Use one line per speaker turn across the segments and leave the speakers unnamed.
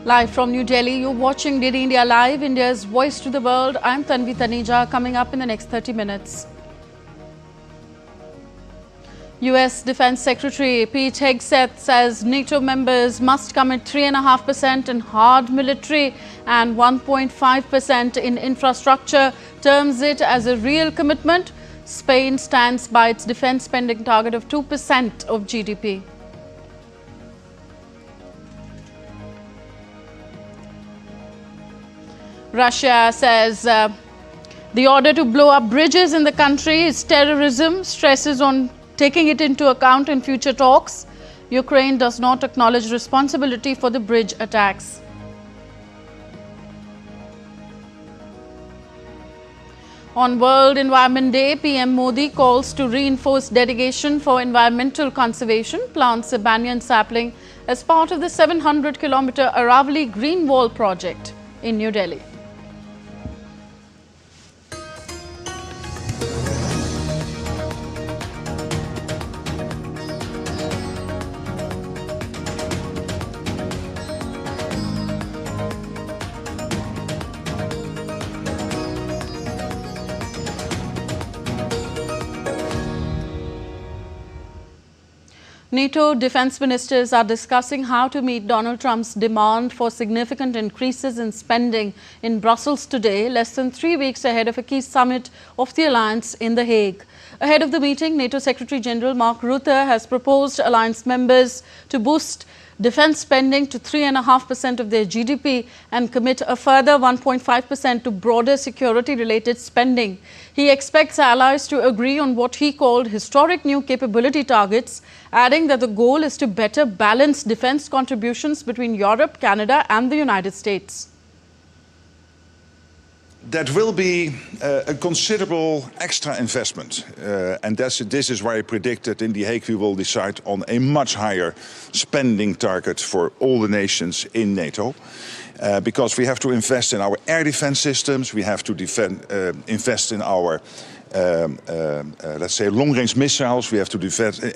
Live from New Delhi, you're watching DD India Live, India's voice to the world. I'm Tanvi Taneja. Coming up in the next 30 minutes. US Defense Secretary Pete Hegseth says NATO members must commit 3.5% in hard military and 1.5% in infrastructure, terms it as a real commitment. Spain stands by its defense spending target of 2% of GDP. Russia says the order to blow up bridges in the country is terrorism, stresses on taking it into account in future talks. Ukraine does not acknowledge responsibility for the bridge attacks. On World Environment Day, PM Modi calls to reinforce dedication for environmental conservation, plants a banyan sapling as part of the 700-kilometer Aravalli Green Wall project in New Delhi. NATO defense ministers are discussing how to meet Donald Trump's demand for significant increases in spending in Brussels today, less than 3 weeks ahead of a key summit of the alliance in The Hague. Ahead of the meeting, NATO Secretary General Mark Rutte has proposed alliance members to boost defense spending to 3.5% of their GDP and commit a further 1.5% to broader security-related spending. He expects allies to agree on what he called historic new capability targets, adding that the goal is to better balance defense contributions between Europe, Canada and the United States.
That will be a considerable extra investment. And this is why I predict that in The Hague we will decide on a much higher spending target for all the nations in NATO. Because we have to invest in our air defense systems, we have to invest in our let's say long-range missiles, we have to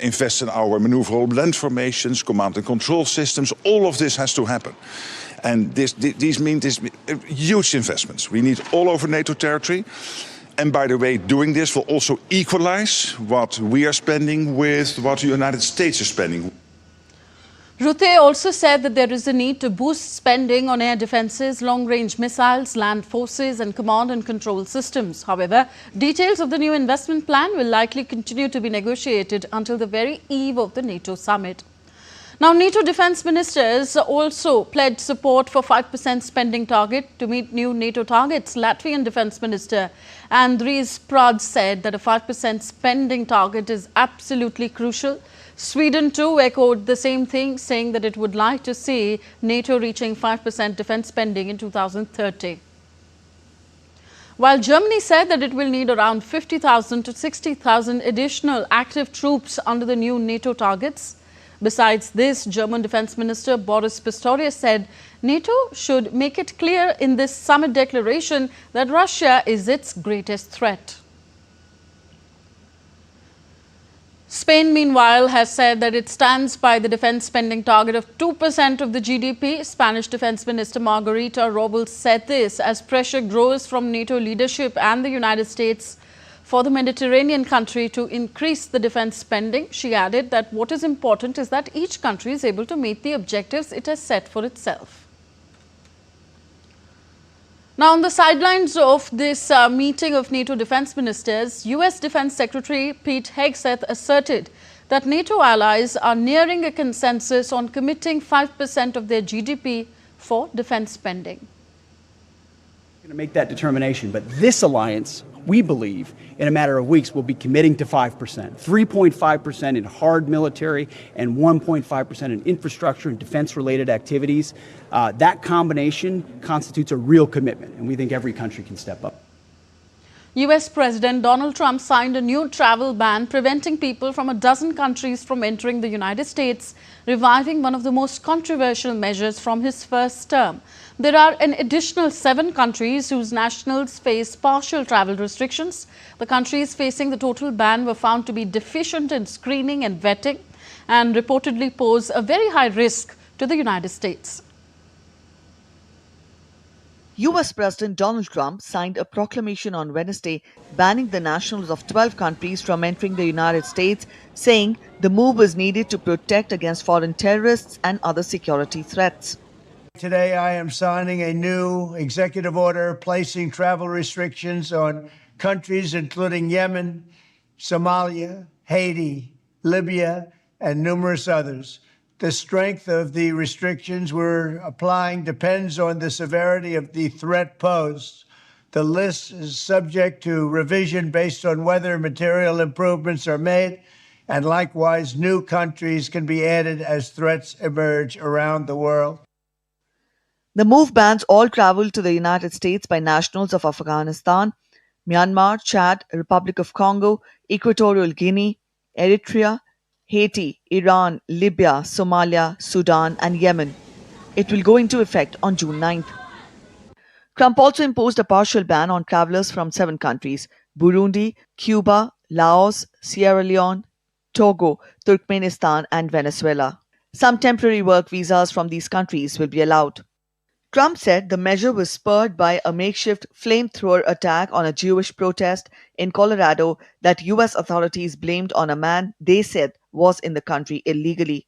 invest in our maneuverable land formations, command and control systems. All of this has to happen. And these mean huge investments. We need all over NATO territory. And by the way, doing this will also equalize what we are spending with what the United States is spending.
Rutte also said that there is a need to boost spending on air defences, long-range missiles, land forces and command and control systems. However, details of the new investment plan will likely continue to be negotiated until the very eve of the NATO summit. Now, NATO defense ministers also pledged support for 5% spending target to meet new NATO targets. Latvian Defense Minister Andris Prāds said that a 5% spending target is absolutely crucial. Sweden too echoed the same thing, saying that it would like to see NATO reaching 5% defense spending in 2030. While Germany said that it will need around 50,000 to 60,000 additional active troops under the new NATO targets. Besides this, German Defense Minister Boris Pistorius said NATO should make it clear in this summit declaration that Russia is its greatest threat. Spain, meanwhile, has said that it stands by the defense spending target of 2% of the GDP. Spanish Defense Minister Margarita Robles said this as pressure grows from NATO leadership and the United States for the Mediterranean country to increase the defense spending. She added that what is important is that each country is able to meet the objectives it has set for itself. Now, on the sidelines of this meeting of NATO defense ministers, US Defense Secretary Pete Hegseth asserted that NATO allies are nearing a consensus on committing 5% of their GDP for defense spending.
We're going to make that determination, but this alliance, we believe, in a matter of weeks, will be committing to 5%, 3.5% in hard military and 1.5% in infrastructure and defense-related activities. That combination constitutes a real commitment, and we think every country can step up.
US President Donald Trump signed a new travel ban preventing people from a dozen countries from entering the United States, reviving one of the most controversial measures from his first term. There are an additional 7 countries whose nationals face partial travel restrictions. The countries facing the total ban were found to be deficient in screening and vetting and reportedly pose a very high risk to the United States.
US President Donald Trump signed a proclamation on Wednesday banning the nationals of 12 countries from entering the United States, saying the move was needed to protect against foreign terrorists and other security threats.
Today, I am signing a new executive order placing travel restrictions on countries including Yemen, Somalia, Haiti, Libya, and numerous others. The strength of the restrictions we're applying depends on the severity of the threat posed. The list is subject to revision based on whether material improvements are made, and likewise, new countries can be added as threats emerge around the world.
The move bans all travel to the United States by nationals of Afghanistan, Myanmar, Chad, Republic of Congo, Equatorial Guinea, Eritrea, Haiti, Iran, Libya, Somalia, Sudan, and Yemen. It will go into effect on June 9th. Trump also imposed a partial ban on travelers from 7 countries: Burundi, Cuba, Laos, Sierra Leone, Togo, Turkmenistan, and Venezuela. Some temporary work visas from these countries will be allowed. Trump said the measure was spurred by a makeshift flamethrower attack on a Jewish protest in Colorado that US authorities blamed on a man they said was in the country illegally.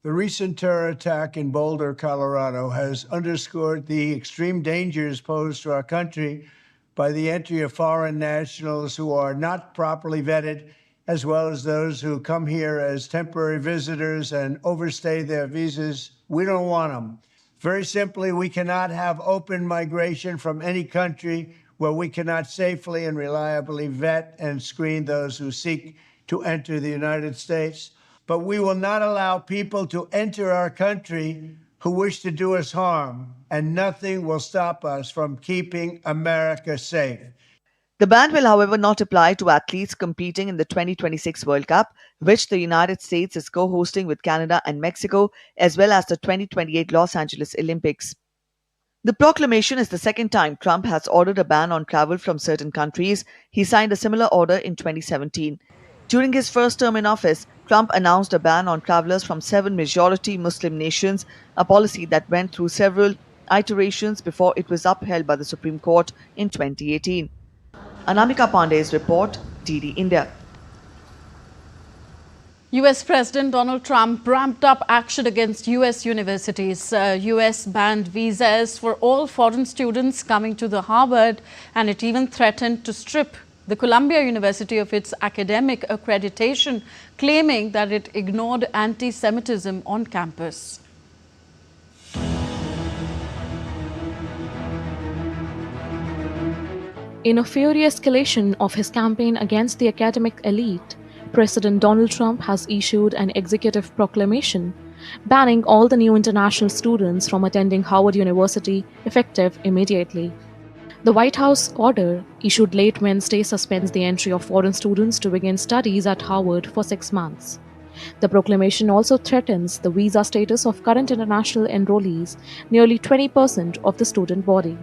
The recent terror attack in Boulder, Colorado, has underscored the extreme dangers posed to our country by the entry of foreign nationals who are not properly vetted, as well as those who come here as temporary visitors and overstay their visas. We don't want them. Very simply, we cannot have open migration from any country where we cannot safely and reliably vet and screen those who seek to enter the United States. But we will not allow people to enter our country who wish to do us harm, and nothing will stop us from keeping America safe.
The ban will, however, not apply to athletes competing in the 2026 World Cup, which the United States is co-hosting with Canada and Mexico, as well as the 2028 Los Angeles Olympics. The proclamation is the second time Trump has ordered a ban on travel from certain countries. He signed a similar order in 2017. During his first term in office, Trump announced a ban on travelers from 7 majority Muslim nations, a policy that went through several iterations before it was upheld by the Supreme Court in 2018. Anamika Pandey's report, DD India.
US President Donald Trump ramped up action against US universities. US banned visas for all foreign students coming to the Harvard, and it even threatened to strip the Columbia University of its academic accreditation, claiming that it ignored anti-Semitism on campus.
In a furious escalation of his campaign against the academic elite, President Donald Trump has issued an executive proclamation banning all the new international students from attending Howard University, effective immediately. The White House order, issued late Wednesday, suspends the entry of foreign students to begin studies at Howard for 6 months. The proclamation also threatens the visa status of current international enrollees, nearly 20% of the student body.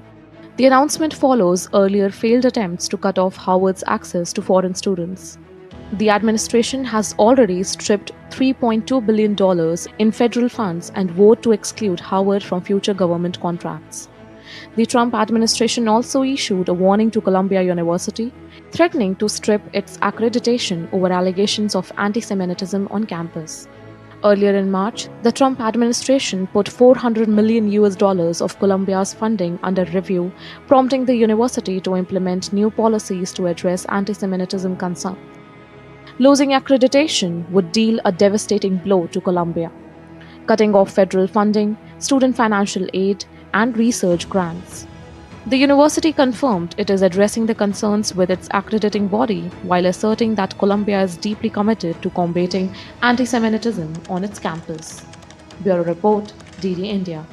The announcement follows earlier failed attempts to cut off Howard's access to foreign students. The administration has already stripped $3.2 billion in federal funds and vowed to exclude Howard from future government contracts. The Trump administration also issued a warning to Columbia University, threatening to strip its accreditation over allegations of anti-Semitism on campus. Earlier in March, the Trump administration put $400 million of Columbia's funding under review, prompting the university to implement new policies to address anti-Semitism concerns. Losing accreditation would deal a devastating blow to Columbia, cutting off federal funding, student financial aid, and research grants. The university confirmed it is addressing the concerns with its accrediting body while asserting that Columbia is deeply committed to combating anti-Semitism on its campus. Bureau Report, DD India.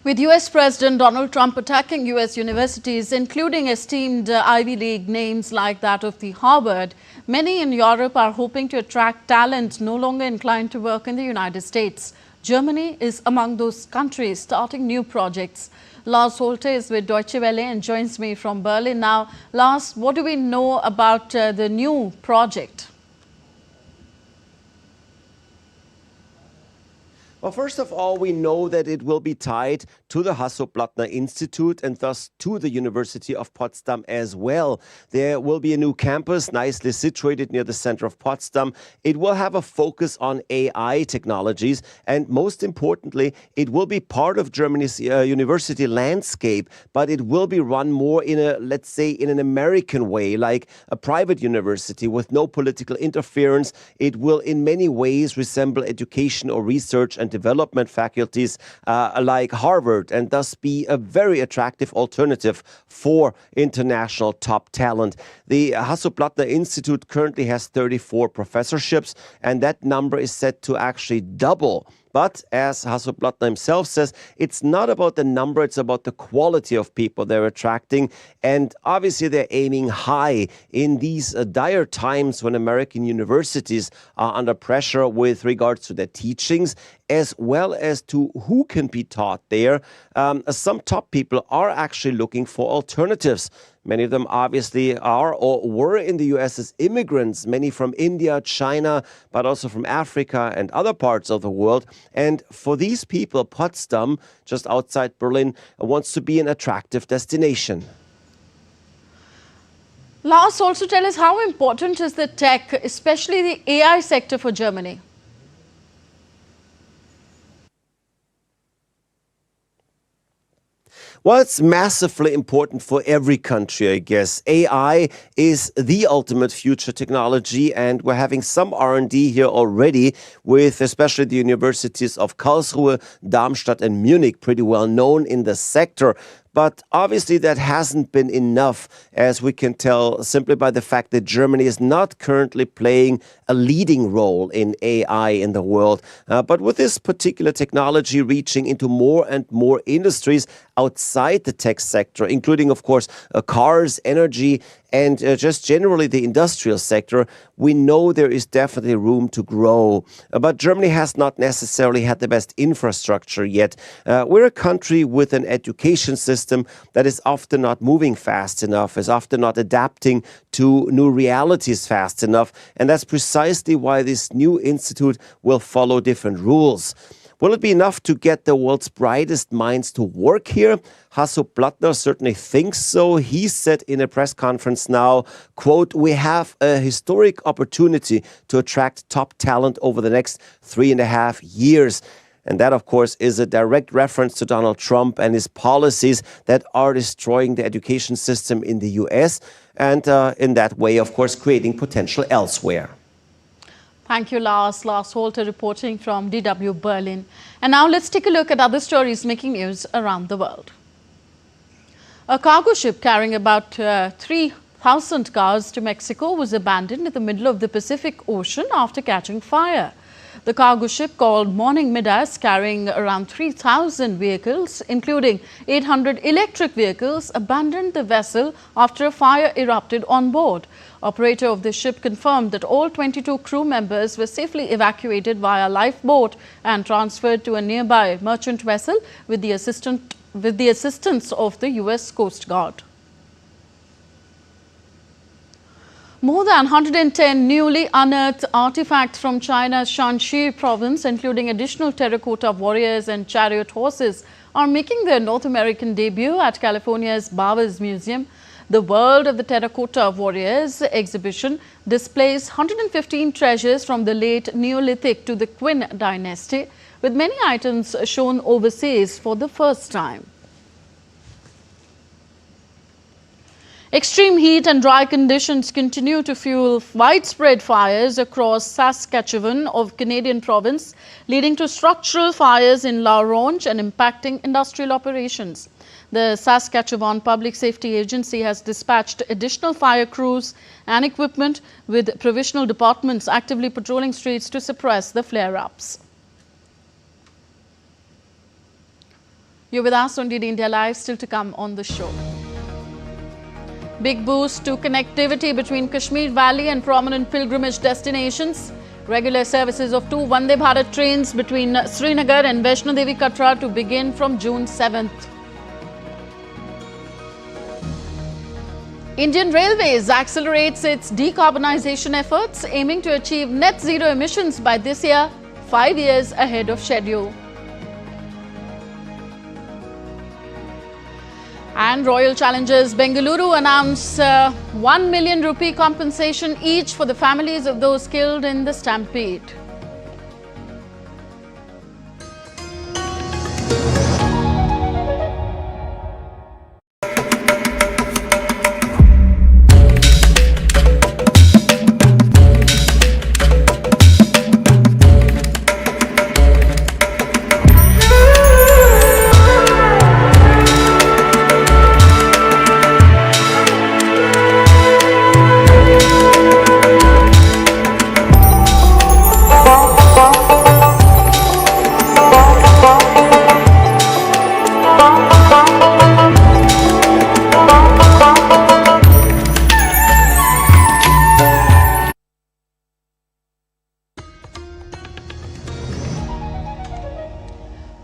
With US President Donald Trump attacking US universities, including esteemed Ivy League names like that of the Harvard, many in Europe are hoping to attract talent no longer inclined to work in the United States. Germany is among those countries starting new projects. Lars Holte is with Deutsche Welle and joins me from Berlin now. Lars, what do we know about the new project?
Well, first of all, we know that it will be tied to the Hasso-Plattner Institute and thus to the University of Potsdam as well. There will be a new campus nicely situated near the center of Potsdam. It will have a focus on AI technologies, and most importantly, it will be part of Germany's university landscape, but it will be run more in a, let's say, in an American way, like a private university with no political interference. It will in many ways resemble education or research and development faculties like Harvard, and thus be a very attractive alternative for international top talent. The Hasso-Plattner Institute currently has 34 professorships, and that number is set to actually double. But as Hasso-Plattner himself says, it's not about the number, it's about the quality of people they're attracting. And obviously they're aiming high in these dire times when American universities are under pressure with regards to their teachings, as well as to who can be taught there. Some top people are actually looking for alternatives. Many of them obviously are or were in the US as immigrants, many from India, China, but also from Africa and other parts of the world. And for these people, Potsdam, just outside Berlin, wants to be an attractive destination.
Lars, also tell us, how important is the tech, especially the AI sector, for Germany?
Well, it's massively important for every country, I guess. AI is the ultimate future technology, and we're having some R&D here already with especially the universities of Karlsruhe, Darmstadt and Munich, pretty well known in the sector. But obviously that hasn't been enough, as we can tell simply by the fact that Germany is not currently playing a leading role in AI in the world. But with this particular technology reaching into more and more industries outside the tech sector, including, of course, cars, energy, and just generally the industrial sector, we know there is definitely room to grow. But Germany has not necessarily had the best infrastructure yet. We're a country with an education system that is often not moving fast enough, is often not adapting to new realities fast enough. And that's precisely why this new institute will follow different rules. Will it be enough to get the world's brightest minds to work here? Hasso-Plattner certainly thinks so. He said in a press conference now, quote, "We have a historic opportunity to attract top talent over the next 3.5 years. And that, of course, is a direct reference to Donald Trump and his policies that are destroying the education system in the US and in that way, of course, creating potential elsewhere.
Thank you, Lars. Lars Holter reporting from DW Berlin. And now let's take a look at other stories making news around the world. A cargo ship carrying about 3,000 cars to Mexico was abandoned in the middle of the Pacific Ocean after catching fire. The cargo ship, called Morning Midas, carrying around 3,000 vehicles, including 800 electric vehicles, abandoned the vessel after a fire erupted on board. Operator of the ship confirmed that all 22 crew members were safely evacuated via lifeboat and transferred to a nearby merchant vessel with the assistance of the US Coast Guard. More than 110 newly unearthed artifacts from China's Shanxi province, including additional terracotta warriors and chariot horses, are making their North American debut at California's Bowers Museum. The World of the Terracotta Warriors exhibition displays 115 treasures from the late Neolithic to the Qin dynasty, with many items shown overseas for the first time. Extreme heat and dry conditions continue to fuel widespread fires across Saskatchewan of Canadian province, leading to structural fires in La Ronge and impacting industrial operations. The Saskatchewan Public Safety Agency has dispatched additional fire crews and equipment, with provincial departments actively patrolling streets to suppress the flare-ups. You're with us on DD India Live, still to come on the show. Big boost to connectivity between Kashmir Valley and prominent pilgrimage destinations. Regular services of 2 Vande Bharat trains between Srinagar and Vaishno Devi Katra to begin from June 7th. Indian Railways accelerates its decarbonization efforts, aiming to achieve net zero emissions by this year. 5 years ahead of schedule. And Royal Challengers Bengaluru announce 1 million rupee compensation each for the families of those killed in the stampede.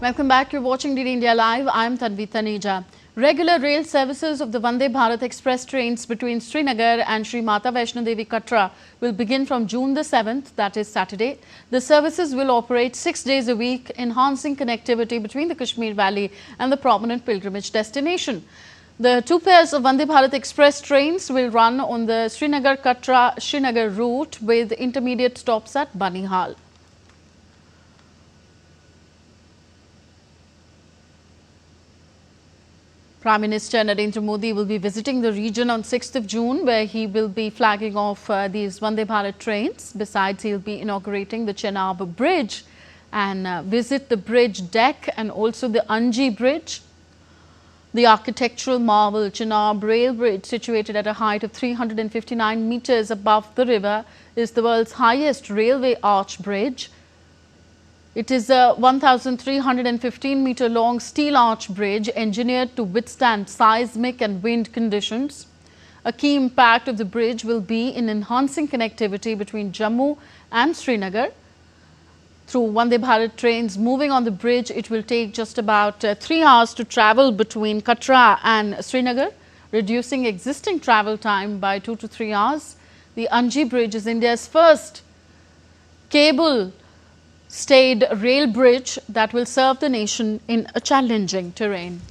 Welcome back. You're watching DD India Live. I'm Tanvi Taneja. Regular rail services of the Vande Bharat Express trains between Srinagar and Sri Mata Vaishno Devi Katra will begin from June the 7th, that is Saturday. The services will operate 6 days a week, enhancing connectivity between the Kashmir Valley and the prominent pilgrimage destination. The two pairs of Vande Bharat Express trains will run on the Srinagar-Katra-Srinagar route with intermediate stops at Banihal. Prime Minister Narendra Modi will be visiting the region on 6th of June, where he will be flagging off these Vande Bharat trains. Besides, he will be inaugurating the Chenab Bridge and visit the bridge deck and also the Anji Bridge. The architectural marvel Chenab Rail Bridge, situated at a height of 359 meters above the river, is the world's highest railway arch bridge. It is a 1,315-meter long steel arch bridge engineered to withstand seismic and wind conditions. A key impact of the bridge will be in enhancing connectivity between Jammu and Srinagar. Through Vande Bharat trains moving on the bridge, it will take just about 3 hours to travel between Katra and Srinagar, reducing existing travel time by 2 to 3 hours. The Anji Bridge is India's first cable-stayed rail bridge that will serve the nation in a challenging terrain.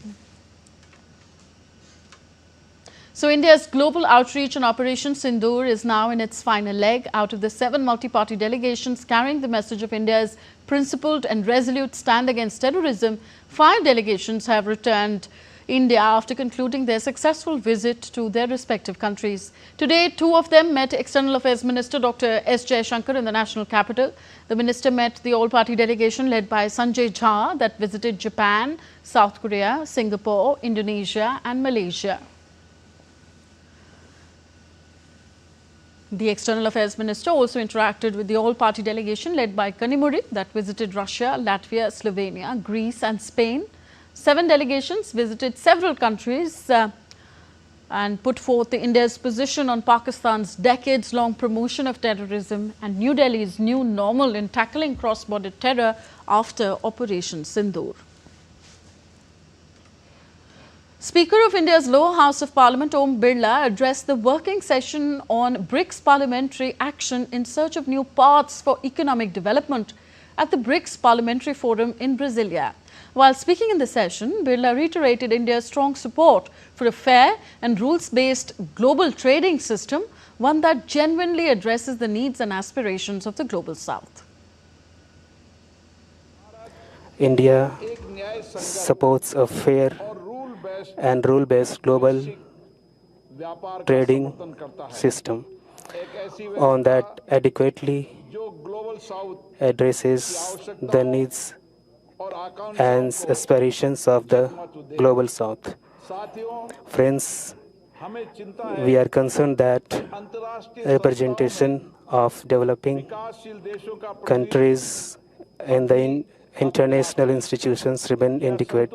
So, India's global outreach and Operation Sindoor is now in its final leg. Out of the 7 multi-party delegations carrying the message of India's principled and resolute stand against terrorism, 5 delegations have returned India after concluding their successful visit to their respective countries. Today, 2 of them met External Affairs Minister Dr. S. Jaishankar in the national capital. The minister met the all-party delegation led by Sanjay Jha that visited Japan, South Korea, Singapore, Indonesia and Malaysia. The External Affairs Minister also interacted with the all-party delegation led by Kanimuri that visited Russia, Latvia, Slovenia, Greece and Spain. 7 delegations visited several countries and put forth India's position on Pakistan's decades-long promotion of terrorism and New Delhi's new normal in tackling cross-border terror after Operation Sindoor. Speaker of India's lower house of Parliament Om Birla addressed the working session on BRICS parliamentary action in search of new paths for economic development at the BRICS Parliamentary Forum in Brasilia. While speaking in the session, Birla reiterated India's strong support for a fair and rules-based global trading system, one that genuinely addresses the needs and aspirations of the Global South.
India supports a fair and rule-based global trading system, one that adequately addresses the needs and aspirations of the Global South. Friends, we are concerned that representation of developing countries in the international institutions remain inadequate.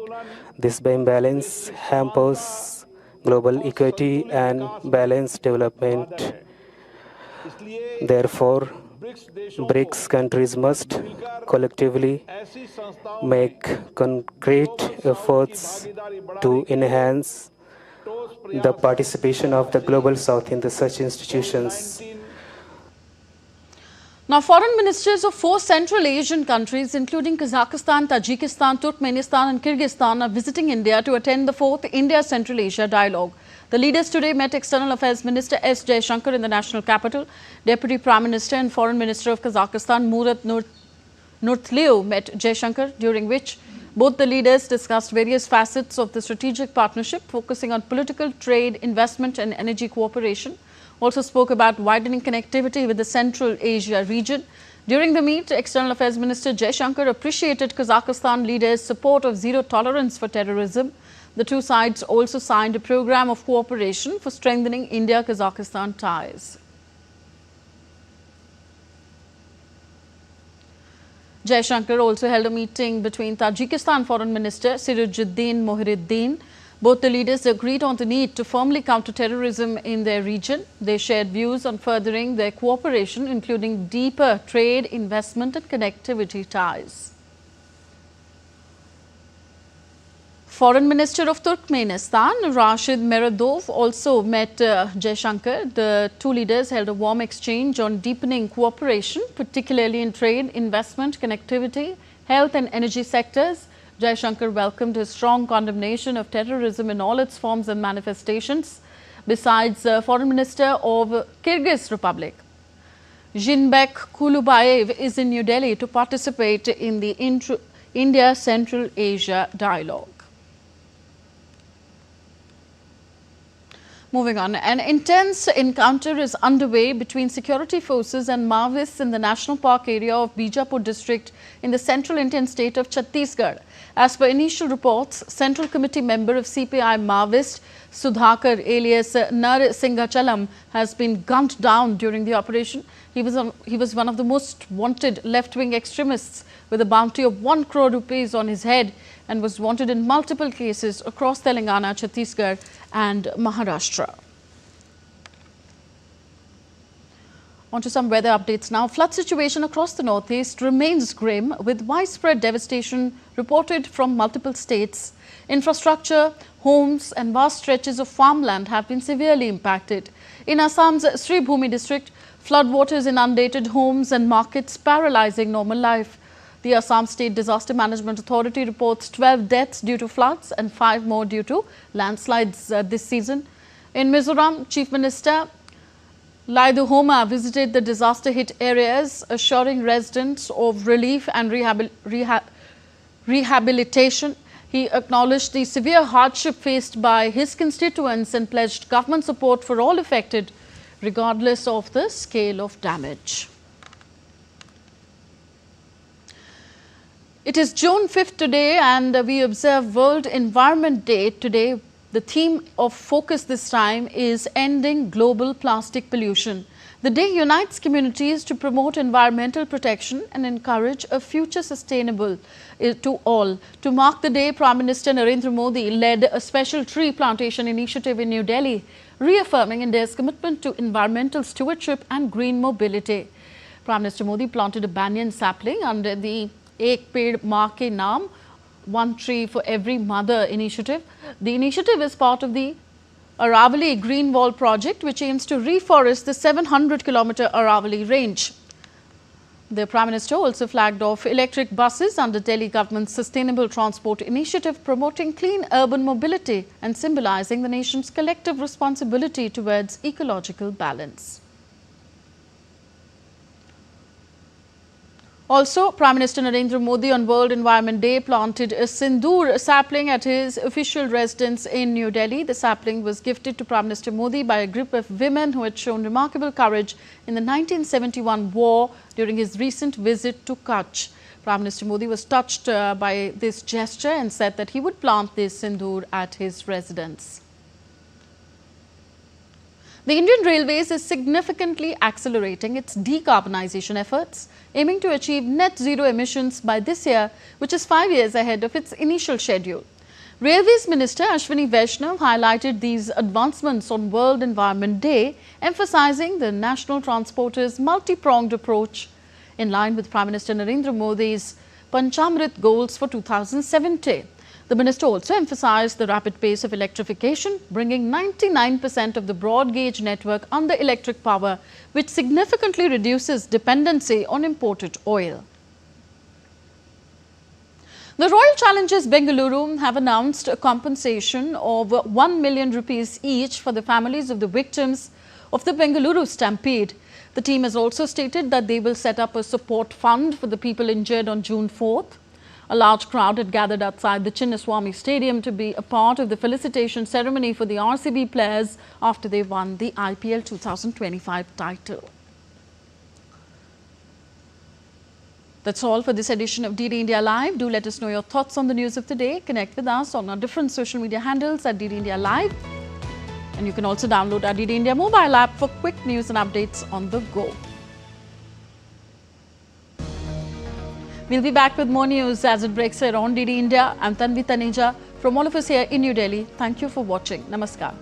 This imbalance hampers global equity and balanced development. Therefore, BRICS countries must collectively make concrete efforts to enhance the participation of the Global South in the such institutions.
Now, foreign ministers of 4 Central Asian countries, including Kazakhstan, Tajikistan, Turkmenistan and Kyrgyzstan, are visiting India to attend the 4th India-Central Asia Dialogue. The leaders today met External Affairs Minister S. Jaishankar in the national capital. Deputy Prime Minister and Foreign Minister of Kazakhstan, Murat Nurtliyev, met Jaishankar, during which both the leaders discussed various facets of the strategic partnership, focusing on political, trade, investment and energy cooperation. Also spoke about widening connectivity with the Central Asia region. During the meet, External Affairs Minister Jaishankar appreciated Kazakhstan leaders' support of zero tolerance for terrorism. The two sides also signed a program of cooperation for strengthening India-Kazakhstan ties. Jaishankar also held a meeting between Tajikistan Foreign Minister Sirajuddin Mohiruddin. Both the leaders agreed on the need to firmly counter terrorism in their region. They shared views on furthering their cooperation, including deeper trade, investment and connectivity ties. Foreign Minister of Turkmenistan, Rashid Meredov, also met Jaishankar. The two leaders held a warm exchange on deepening cooperation, particularly in trade, investment, connectivity, health and energy sectors. Jaishankar welcomed his strong condemnation of terrorism in all its forms and manifestations. Besides, Foreign Minister of Kyrgyz Republic, Jinbek Kulubayev, is in New Delhi to participate in the India-Central Asia Dialogue. Moving on, an intense encounter is underway between security forces and Maoists in the National Park area of Bijapur district in the central Indian state of Chhattisgarh. As per initial reports, Central Committee member of CPI Maoist Sudhakar alias Nar Singhachalam has been gunned down during the operation. He was one of the most wanted left-wing extremists with a bounty of 1 crore rupees on his head and was wanted in multiple cases across Telangana, Chhattisgarh and Maharashtra. On to some weather updates now. Flood situation across the northeast remains grim with widespread devastation reported from multiple states. Infrastructure, homes and vast stretches of farmland have been severely impacted. In Assam's Sribhumi district, floodwaters inundated homes and markets, paralyzing normal life. The Assam State Disaster Management Authority reports 12 deaths due to floods and 5 more due to landslides this season. In Mizoram, Chief Minister Laiduhoma visited the disaster-hit areas, assuring residents of relief and rehabilitation. He acknowledged the severe hardship faced by his constituents and pledged government support for all affected, regardless of the scale of damage. It is June 5th today and we observe World Environment Day today. The theme of focus this time is ending global plastic pollution. The day unites communities to promote environmental protection and encourage a future sustainable to all. To mark the day, Prime Minister Narendra Modi led a special tree plantation initiative in New Delhi, reaffirming India's commitment to environmental stewardship and green mobility. Prime Minister Modi planted a banyan sapling under the Ek Ped Maa Ke Naam, one tree for every mother initiative. The initiative is part of the Aravalli Green Wall project, which aims to reforest the 700-kilometer Aravalli range. The Prime Minister also flagged off electric buses under Delhi government's Sustainable Transport Initiative, promoting clean urban mobility and symbolizing the nation's collective responsibility towards ecological balance. Also, Prime Minister Narendra Modi on World Environment Day planted a sindoor sapling at his official residence in New Delhi. The sapling was gifted to Prime Minister Modi by a group of women who had shown remarkable courage in the 1971 war during his recent visit to Kutch. Prime Minister Modi was touched by this gesture and said that he would plant this sindoor at his residence. The Indian Railways is significantly accelerating its decarbonization efforts, aiming to achieve net zero emissions by this year, which is 5 years ahead of its initial schedule. Railways Minister Ashwini Vaishnav highlighted these advancements on World Environment Day, emphasizing the national transporter's multi-pronged approach in line with Prime Minister Narendra Modi's Panchamrit goals for 2070. The minister also emphasized the rapid pace of electrification, bringing 99% of the broad gauge network under electric power, which significantly reduces dependency on imported oil. The Royal Challengers Bengaluru have announced a compensation of 1 million rupees each for the families of the victims of the Bengaluru stampede. The team has also stated that they will set up a support fund for the people injured on June 4th. A large crowd had gathered outside the Chinnaswamy Stadium to be a part of the felicitation ceremony for the RCB players after they won the IPL 2025 title. That's all for this edition of DD India Live. Do let us know your thoughts on the news of the day. Connect with us on our different social media handles at DD India Live. And you can also download our DD India mobile app for quick news and updates on the go. We'll be back with more news as it breaks here on DD India. I'm Tanvi Taneja. From all of us here in New Delhi, thank you for watching. Namaskar.